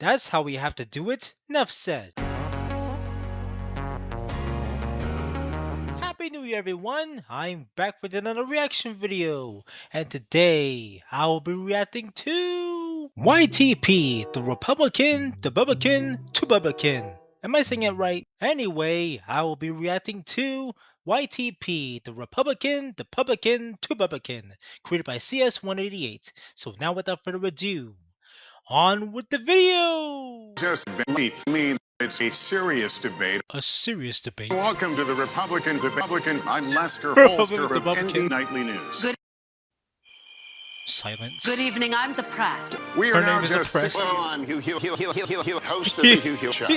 That's how we have to do it. Enough said. Happy New Year, everyone! I'm back with another reaction video, and today I will be reacting to YTP, the Republican, Debubblican, Twoblican. Am I saying it right? Anyway, I will be reacting to YTP, the Republican, Twoblican, created by CS188. So now, without further ado, on with the video! Just beneath me, it's a serious debate. A serious debate. Welcome to the Debubblican. I'm Lester Republican Holster of Debubblican. NB Nightly News. Silence. Good evening, I'm the press. We are Her now name is the just press. Well, I'm Hugh, host of the Hugh Show.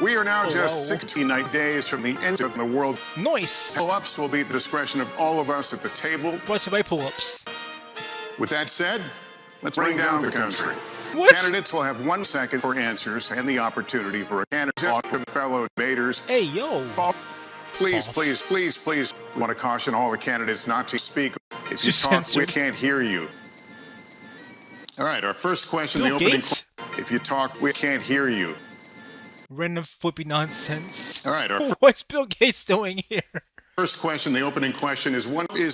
We are now just 69 days from the end of the world. Noise. Pull-ups will be at the discretion of all of us at the table. What's my pull-ups? With that said, let's bring down the country. What? Candidates will have 1 second for answers and the opportunity for a candidate from fellow debaters. Hey, yo. Please, I want to caution all the candidates not to speak. If you talk, we can't hear you. All right, our first question, Bill the opening. Gates? If you talk, we can't hear you. Random flippy nonsense. All right, our What's Bill Gates doing here? first question, the opening question is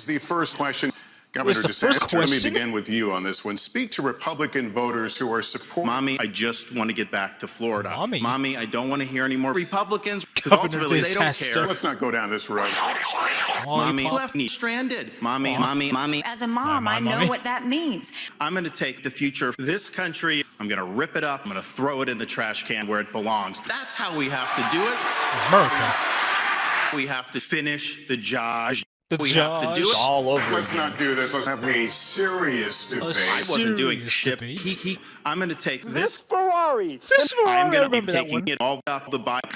the first question. Governor the first DeSantis, let me question? begin with you on this one. Speak to Republican voters who are supporting. Mommy, I just want to get back to Florida. Mommy? I don't want to hear any more Republicans because Governor ultimately they don't disaster. care. Let's not go down this road. Mommy left me stranded. Mommy. As a mom, I know what that means. I'm going to take the future of this country. I'm going to rip it up. I'm going to throw it in the trash can where it belongs. That's how we have to do it. America. We have to finish the job. We Josh. have to do it all over. Let's not do this. Let's have a serious debate. I wasn't doing serious shit. debate. I'm going to take this. Ferrari, I'm going to be remember that taking one. it all up the Bible.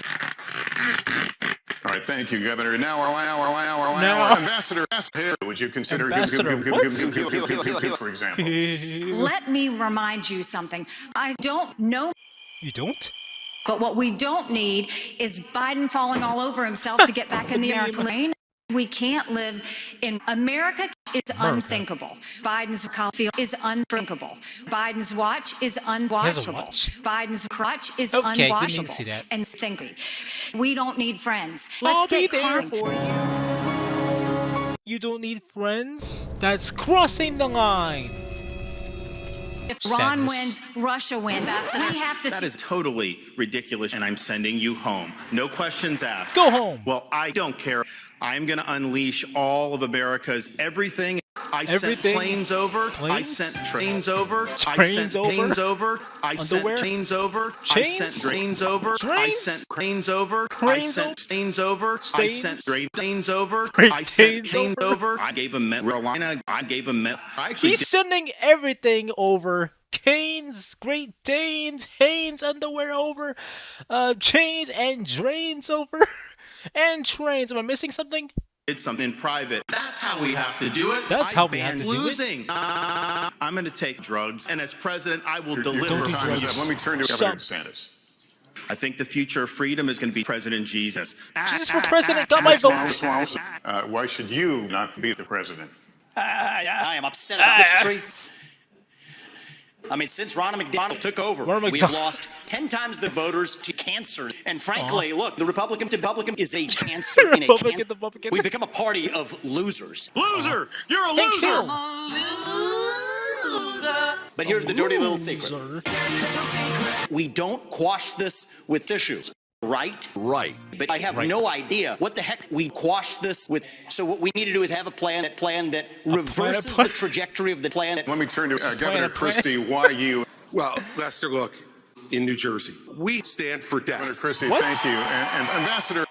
All right, thank you, Governor. Now, Now- Ambassador, would you consider Ambassador for example? Let me remind you something. I don't know, You don't? but what we don't need is Biden falling all over himself to get back in the American lane. We can't live in America. It's unthinkable. Biden's field is unthinkable. Biden's watch is unwatchable. watch. Biden's crutch is Okay, didn't unwatchable. need to see that. And stinky. We don't need friends. I'll Let's be get there crime. for you. You don't need friends? That's crossing the line. If Ron Sadness. wins, Russia wins. We have to That is totally ridiculous, and I'm sending you home. No questions asked. Go home. Well, I don't care. I'm going to unleash all of America's everything. I sent Everything? planes over. I Planes? sent trains over. I Trains sent over? planes over. I sent Underwear? trains over. I Chains? sent trains over. I Trains? sent trains over. I Trains sent trains over. I Stains? sent trains over. Great I sent Danes trains over? over. I gave him Carolina. I gave him meth. I actually He's sending everything over. Canes, Great Danes, Hanes underwear over, chains and drains over, and trains. Am I missing something? did something in private. That's how we have to do it. That's how we have banned to do it. losing. I'm going to take drugs, and as president, I will deliver. don't do Time is drugs. up. Let me turn to Governor DeSantis. I think the future of freedom is going to be President Jesus. Jesus for president got my vote. Why should you not be the president? I am upset about this country. I mean, since Ronald McDonald took over, Ronald we have McDonald. lost 10 times the voters to cancer. And frankly, look, the Republican is a cancer in a Republican, can. Republican. We've become a party of losers. Loser! You're a Thank loser! you. But here's the dirty little secret. Loser. We don't quash this with tissues. Right? Right. But I have no idea what the heck we quash this with. So what we need to do is have a plan that reverses the trajectory of the plan. Let me turn to Governor plan. Christie. Why you? Well, Lester, look, in New Jersey, we stand for death. Governor Christie, What? thank you. And Ambassador,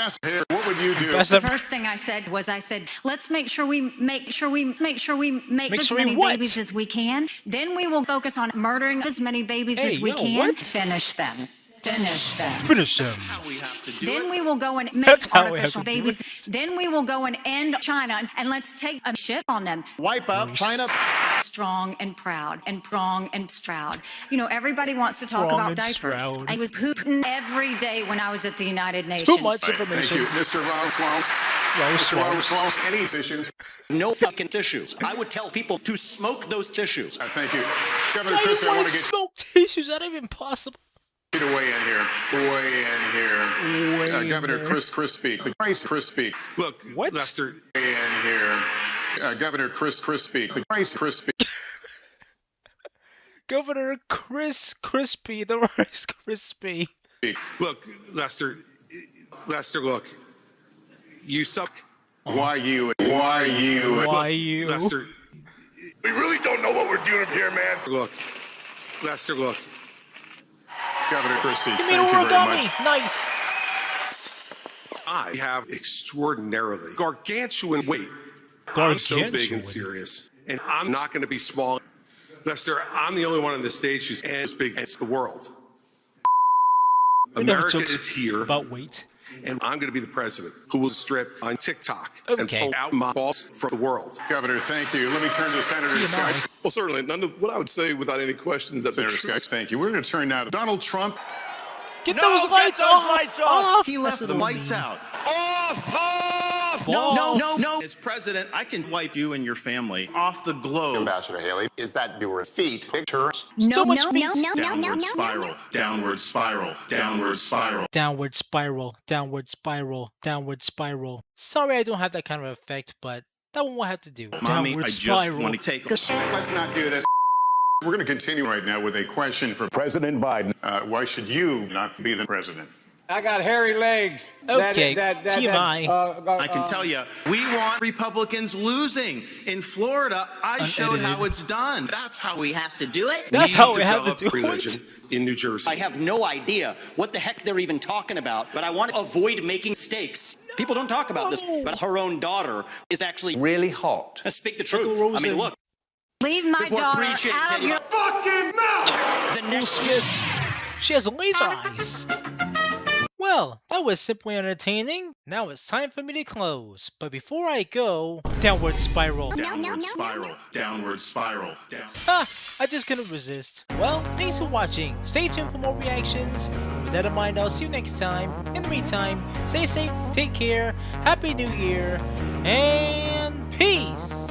what would you do? That's The a- first thing I said was, let's make sure we make as many what? babies as we can. Then we will focus on murdering as many babies Hey, as we yo, can. what? Finish them. Finish them. Finish him. How we have to do Then it. we will go and That's make how we have artificial to do babies. Then we will go and end China and let's take a shit on them. Wipe out China. Strong and proud and strong and proud. You know, everybody wants to talk Strong about and diapers. stroud. I was pooping every day when I was at the United Nations. Too much Thank information. you, Mr. Ramos. Mr. Ramos, any tissues? No fucking tissues. I would tell people to smoke those tissues. Thank you. Governor Why Chris, you I want want to to get smoke tissues? That ain't even possible. you to weigh in here. Governor Chris speak. The Chris speak. Look, What? Lester, Weigh in here. Governor Chris speak. The Chris speak. Governor Chris Crispy, the Rice Crispy. look, Lester, look. You suck. Why you? Why Look, you? Lester, We really don't know what we're doing here, man. look. Lester, look. Governor Christie, You made thank you very origami. much. Nice. I have extraordinarily gargantuan weight. I'm so big Gargantuan. and serious. And I'm not going to be small. Lester, I'm the only one on the stage who's as big as the world. We never America jokes is here, about weight. and I'm going to be the president who will strip on TikTok and Okay. pull out my balls from the world. Governor, thank you. Let me turn to Senator TMI. Scott. Well, certainly, none of what I would say without any questions that Senator Scott, thank you. We're going to turn now to Donald Trump. Get No, those get lights those off. lights off. He left the lights out. off. No. As president, I can wipe you and your family off the globe. Ambassador Haley, is that your feet pictures? So much meat. Downward spiral, downward spiral, downward spiral. Downward spiral, downward spiral, downward spiral. Sorry I don't have that kind of effect, but that one will have to do. Mommy, Downward I just spiral. want to take a Let's not do this. We're going to continue right now with a question for President Biden. Why should you not be the president? I got hairy legs. Okay, TMI. I can tell you, we want Republicans losing. In Florida, I showed how it's done. That's how we have to do it. That's how we have to developed do religion it. in New Jersey. I have no idea what the heck they're even talking about, but I want to avoid making mistakes. People don't talk about this, but her own daughter is actually Really hot. speak the truth. Uncle I mean, Rosen. look. Leave my Before daughter preaching, out tell of you your Fucking mouth. The next She has laser eyes. Well, that was simply entertaining. Now it's time for me to close. But before I go, downward spiral. downward spiral, downward spiral, down. Ha! I just couldn't resist. Well, thanks for watching. Stay tuned for more reactions. With that in mind, I'll see you next time. In the meantime, stay safe, take care, Happy New Year, and peace!